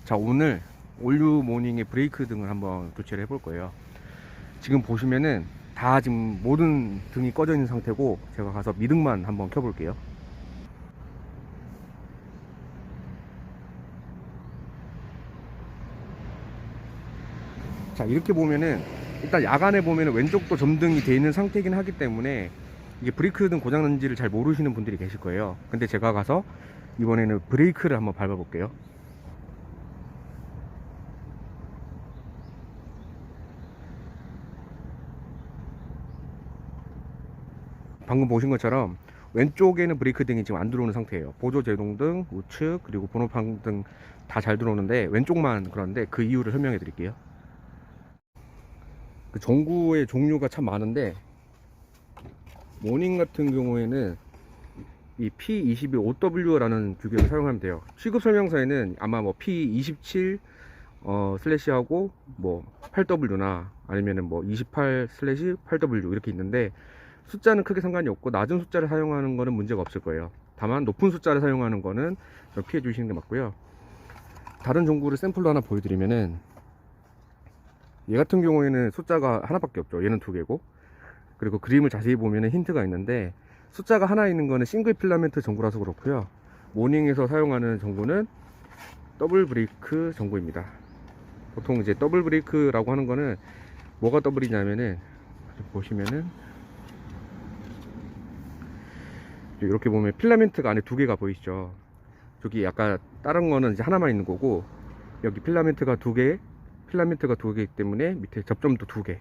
자, 오늘 올류 모닝의 브레이크 등을 한번 교체를 해볼 거예요. 지금 보시면은 다 지금 모든 등이 꺼져 있는 상태고, 제가 가서 미등만 한번 켜볼게요. 자, 이렇게 보면은 일단 야간에 보면은 왼쪽도 점등이 되어 있는 상태이긴 하기 때문에 이게 브레이크 등 고장난지를 잘 모르시는 분들이 계실 거예요. 근데 제가 가서 이번에는 브레이크를 한번 밟아 볼게요. 방금 보신 것처럼 왼쪽에는 브레이크 등이 지금 안 들어오는 상태예요. 보조 제동등, 우측, 그리고 번호판 등 다 잘 들어오는데 왼쪽만 그런데 그 이유를 설명해 드릴게요. 그 전구의 종류가 참 많은데, 모닝 같은 경우에는 이 P21OW라는 규격을 사용하면 돼요. 취급 설명서에는 아마 뭐 P27 슬래시하고 뭐 8W나 아니면은 뭐 28 슬래시 8W 이렇게 있는데, 숫자는 크게 상관이 없고 낮은 숫자를 사용하는 거는 문제가 없을 거예요. 다만 높은 숫자를 사용하는 거는 좀 피해 주시는 게 맞고요. 다른 전구를 샘플로 하나 보여드리면은, 얘 같은 경우에는 숫자가 하나밖에 없죠. 얘는 두 개고, 그리고 그림을 자세히 보면은 힌트가 있는데, 숫자가 하나 있는 거는 싱글 필라멘트 전구라서 그렇고요. 모닝에서 사용하는 전구는 더블 브레이크 전구입니다. 보통 이제 더블 브레이크라고 하는 거는 뭐가 더블이냐면은, 보시면은 이렇게 보면 필라멘트가 안에 두 개가 보이시죠. 저기 약간 다른 거는 이제 하나만 있는 거고, 여기 필라멘트가 두 개이기 때문에 밑에 접점도 두 개.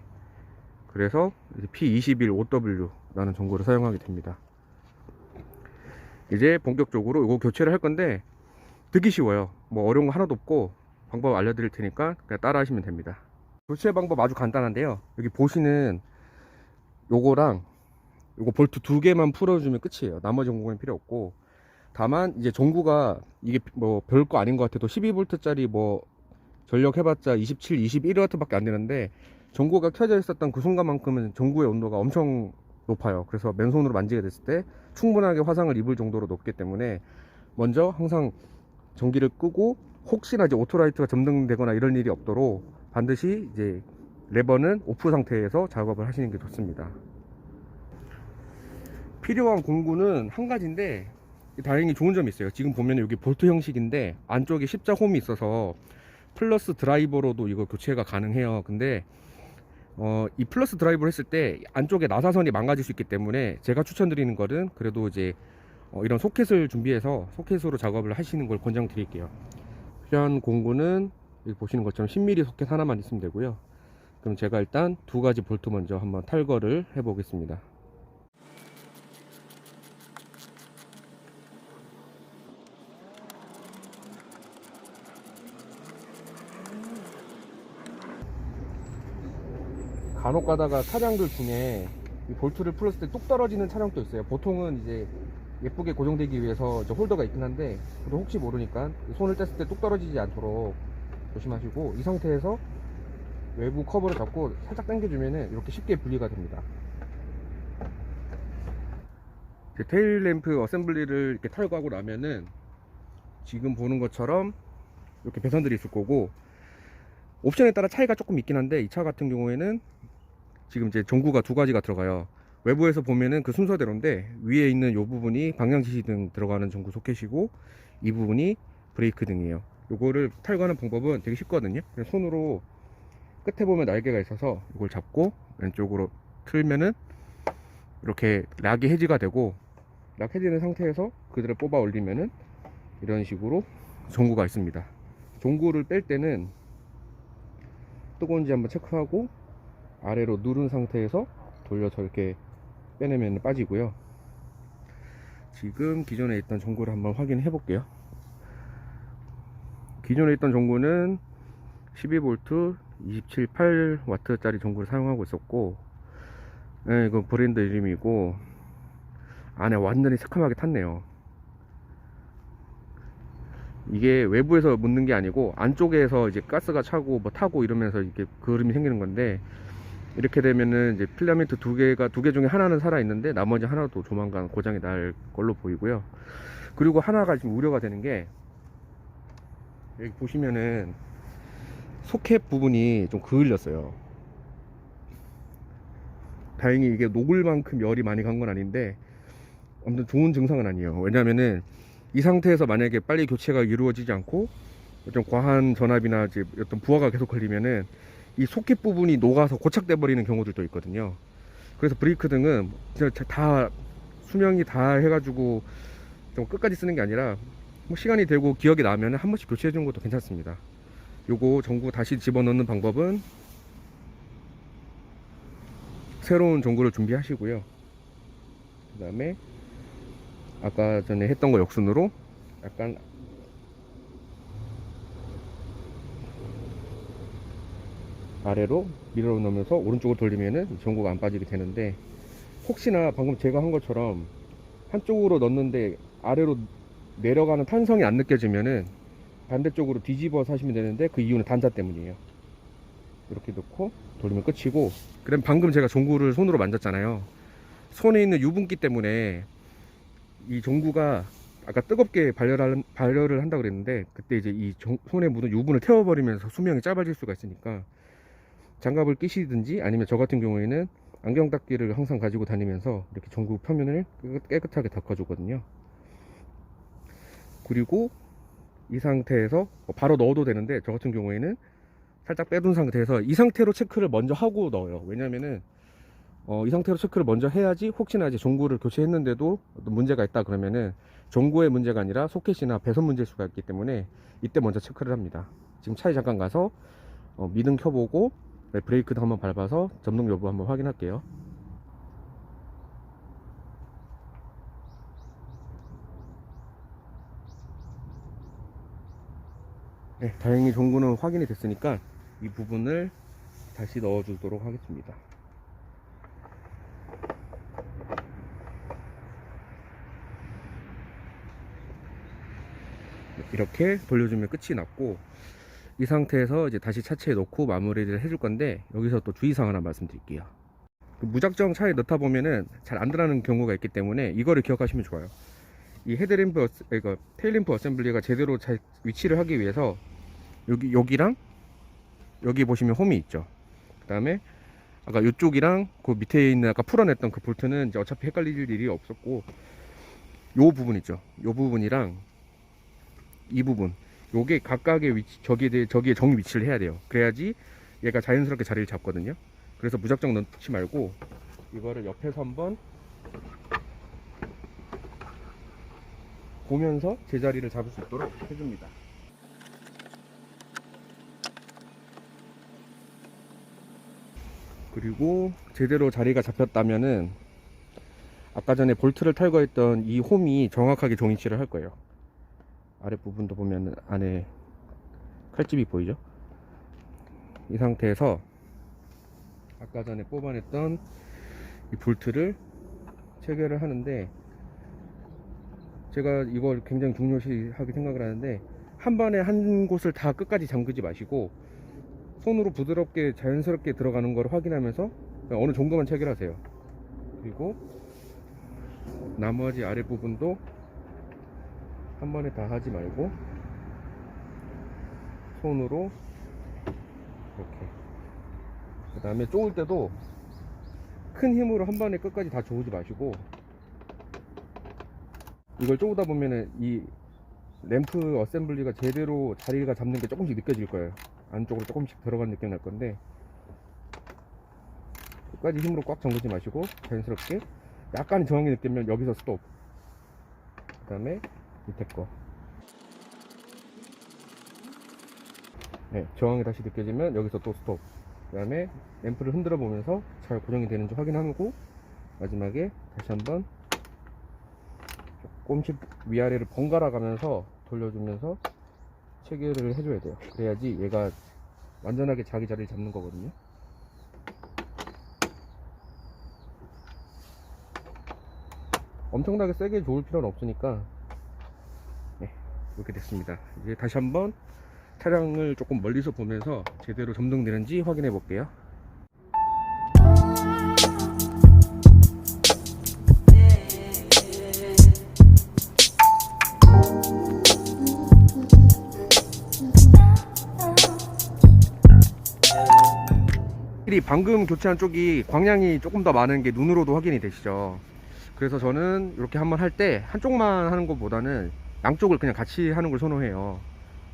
그래서 P21OW라는 전구를 사용하게 됩니다. 이제 본격적으로 이거 교체를 할 건데 되게 쉬워요. 뭐 어려운 거 하나도 없고, 방법 알려드릴 테니까 그냥 따라 하시면 됩니다. 교체 방법 아주 간단한데요. 여기 보시는 요거랑 요거 볼트 두 개만 풀어주면 끝이에요. 나머지 전구는 필요 없고, 다만 이제 전구가 이게 뭐 별거 아닌 것 같아도 12V 짜리 뭐 전력 해봤자 27, 21W 밖에 안 되는데, 전구가 켜져 있었던 그 순간만큼은 전구의 온도가 엄청 높아요. 그래서 맨손으로 만지게 됐을 때 충분하게 화상을 입을 정도로 높기 때문에, 먼저 항상 전기를 끄고 혹시나 이제 오토라이트가 점등되거나 이런 일이 없도록 반드시 이제 레버는 오프 상태에서 작업을 하시는 게 좋습니다. 필요한 공구는 한 가지인데, 다행히 좋은 점이 있어요. 지금 보면 여기 볼트 형식인데 안쪽에 십자 홈이 있어서 플러스 드라이버로도 이거 교체가 가능해요. 근데 이 플러스 드라이브를 했을 때 안쪽에 나사선이 망가질 수 있기 때문에, 제가 추천드리는 거는 그래도 이제 이런 소켓을 준비해서 소켓으로 작업을 하시는 걸 권장드릴게요. 필요한 공구는 여기 보시는 것처럼 10mm 소켓 하나만 있으면 되고요. 그럼 제가 일단 두 가지 볼트 먼저 한번 탈거를 해 보겠습니다. 간혹 가다가 차량들 중에 이 볼트를 풀었을 때 뚝 떨어지는 차량도 있어요. 보통은 이제 예쁘게 고정되기 위해서 홀더가 있긴 한데, 그래도 혹시 모르니까 손을 뗐을 때 뚝 떨어지지 않도록 조심하시고, 이 상태에서 외부 커버를 잡고 살짝 당겨주면 이렇게 쉽게 분리가 됩니다. 테일 램프 어셈블리를 이렇게 탈거하고 나면은 지금 보는 것처럼 이렇게 배선들이 있을 거고, 옵션에 따라 차이가 조금 있긴 한데, 이 차 같은 경우에는 지금 이제 전구가 두 가지가 들어가요. 외부에서 보면은 그 순서대로인데, 위에 있는 이 부분이 방향 지시등 들어가는 전구 소켓이고, 이 부분이 브레이크 등이에요. 요거를 탈거하는 방법은 되게 쉽거든요. 그냥 손으로 끝에 보면 날개가 있어서 이걸 잡고 왼쪽으로 틀면은 이렇게 락이 해지가 되고, 락 해지는 상태에서 그대로 뽑아 올리면은 이런 식으로 전구가 있습니다. 전구를 뺄 때는 뜨거운지 한번 체크하고 아래로 누른 상태에서 돌려서 이렇게 빼내면 빠지고요. 지금 기존에 있던 전구를 한번 확인해 볼게요. 기존에 있던 전구는 12V 27.8W 짜리 전구를 사용하고 있었고, 네, 이거 브랜드 이름이고 안에 완전히 새카맣게 탔네요. 이게 외부에서 묻는 게 아니고 안쪽에서 이제 가스가 차고 뭐 타고 이러면서 이렇게 그림이 생기는 건데, 이렇게 되면은 이제 필라멘트 두 개 중에 하나는 살아 있는데 나머지 하나도 조만간 고장이 날 걸로 보이고요. 그리고 하나가 지금 우려가 되는 게, 여기 보시면은 소켓 부분이 좀 그을렸어요. 다행히 이게 녹을 만큼 열이 많이 간 건 아닌데 아무튼 좋은 증상은 아니에요. 왜냐면은 이 상태에서 만약에 빨리 교체가 이루어지지 않고 좀 과한 전압이나 이제 어떤 부하가 계속 걸리면은 이 소켓 부분이 녹아서 고착돼 버리는 경우들도 있거든요. 그래서 브레이크 등은 진짜 다 수명이 다 해가지고 좀 끝까지 쓰는 게 아니라 뭐 시간이 되고 기억이 나면 한 번씩 교체해 주는 것도 괜찮습니다. 요거 전구 다시 집어넣는 방법은 새로운 전구를 준비하시고요. 그 다음에 아까 전에 했던 거 역순으로 약간 아래로 밀어 넣으면서 오른쪽으로 돌리면은 전구가 안 빠지게 되는데, 혹시나 방금 제가 한 것처럼 한쪽으로 넣는데 아래로 내려가는 탄성이 안 느껴지면은 반대쪽으로 뒤집어서 하시면 되는데, 그 이유는 단자 때문이에요. 이렇게 넣고 돌리면 끝이고, 그럼 방금 제가 종구를 손으로 만졌잖아요. 손에 있는 유분기 때문에 이 종구가 아까 뜨겁게 발열을 한다고 그랬는데, 그때 이제 이 손에 묻은 유분을 태워버리면서 수명이 짧아질 수가 있으니까 장갑을 끼시든지, 아니면 저 같은 경우에는 안경 닦기를 항상 가지고 다니면서 이렇게 전구 표면을 깨끗하게 닦아주거든요. 그리고 이 상태에서 바로 넣어도 되는데, 저 같은 경우에는 살짝 빼둔 상태에서 이 상태로 체크를 먼저 하고 넣어요. 왜냐면은 이 상태로 체크를 먼저 해야지, 혹시나 이제 종구를 교체했는데도 어떤 문제가 있다 그러면은 종구의 문제가 아니라 소켓이나 배선 문제일 수가 있기 때문에 이때 먼저 체크를 합니다. 지금 차에 잠깐 가서 미등 켜보고 브레이크도 한번 밟아서 점등 여부 한번 확인할게요. 네, 다행히 종구는 확인이 됐으니까 이 부분을 다시 넣어 주도록 하겠습니다. 이렇게 돌려주면 끝이 났고, 이 상태에서 이제 다시 차체에 넣고 마무리를 해줄 건데, 여기서 또 주의사항 하나 말씀드릴게요. 무작정 차에 넣다 보면은 잘 안 들어가는 경우가 있기 때문에 이거를 기억하시면 좋아요. 이 헤드램프, 그러니까 테일램프 어셈블리가 제대로 잘 위치를 하기 위해서 여기랑 여기 보시면 홈이 있죠. 그 다음에 아까 이쪽이랑 그 밑에 있는 아까 풀어냈던 그 볼트는 이제 어차피 헷갈릴 일이 없었고, 요 부분 있죠. 요 부분이랑 이 부분, 요게 각각의 위치, 저기에 정위 위치를 해야 돼요. 그래야지 얘가 자연스럽게 자리를 잡거든요. 그래서 무작정 넣지 말고 이거를 옆에서 한번 보면서 제자리를 잡을 수 있도록 해줍니다. 그리고 제대로 자리가 잡혔다면은 아까 전에 볼트를 탈거했던 이 홈이 정확하게 종이치를 할 거예요. 아랫부분도 보면 안에 칼집이 보이죠? 이 상태에서 아까 전에 뽑아냈던 이 볼트를 체결을 하는데, 제가 이걸 굉장히 중요시하게 생각을 하는데, 한 번에 한 곳을 다 끝까지 잠그지 마시고 손으로 부드럽게 자연스럽게 들어가는 걸 확인하면서 어느 정도만 체결하세요. 그리고 나머지 아랫부분도 한 번에 다 하지 말고 손으로 이렇게, 그 다음에 쪼을 때도 큰 힘으로 한 번에 끝까지 다 조으지 마시고, 이걸 쪼우다 보면은 이 램프 어셈블리가 제대로 자리가 잡는 게 조금씩 느껴질 거예요. 안쪽으로 조금씩 들어간 느낌 날 건데, 끝까지 힘으로 꽉 잠그지 마시고 자연스럽게 약간 저항이 느끼면 여기서 스톱, 그 다음에 밑에 거, 네, 저항이 다시 느껴지면 여기서 또 스톱, 그 다음에 램프를 흔들어 보면서 잘 고정이 되는지 확인하고, 마지막에 다시 한번 조금씩 위아래를 번갈아 가면서 돌려주면서 체결을 해줘야 돼요. 그래야지 얘가 완전하게 자기 자리를 잡는 거거든요. 엄청나게 세게 좋을 필요는 없으니까 네, 이렇게 됐습니다. 이제 다시 한번 차량을 조금 멀리서 보면서 제대로 점등되는지 확인해 볼게요. 이 방금 교체한 쪽이 광량이 조금 더 많은 게 눈으로도 확인이 되시죠. 그래서 저는 이렇게 한번 할 때 한쪽만 하는 것보다는 양쪽을 그냥 같이 하는 걸 선호해요.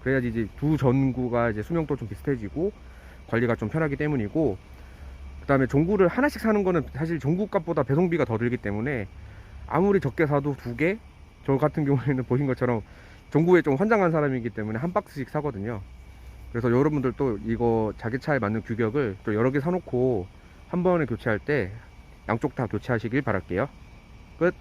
그래야지 이제 두 전구가 이제 수명도 좀 비슷해지고 관리가 좀 편하기 때문이고, 그 다음에 종구를 하나씩 사는 거는 사실 종구 값보다 배송비가 더 들기 때문에 아무리 적게 사도 두 개, 저 같은 경우에는 보신 것처럼 종구에 좀 환장한 사람이기 때문에 한 박스씩 사거든요. 그래서 여러분들도 이거 자기 차에 맞는 규격을 또 여러 개 사놓고 한 번에 교체할 때 양쪽 다 교체하시길 바랄게요. 끝.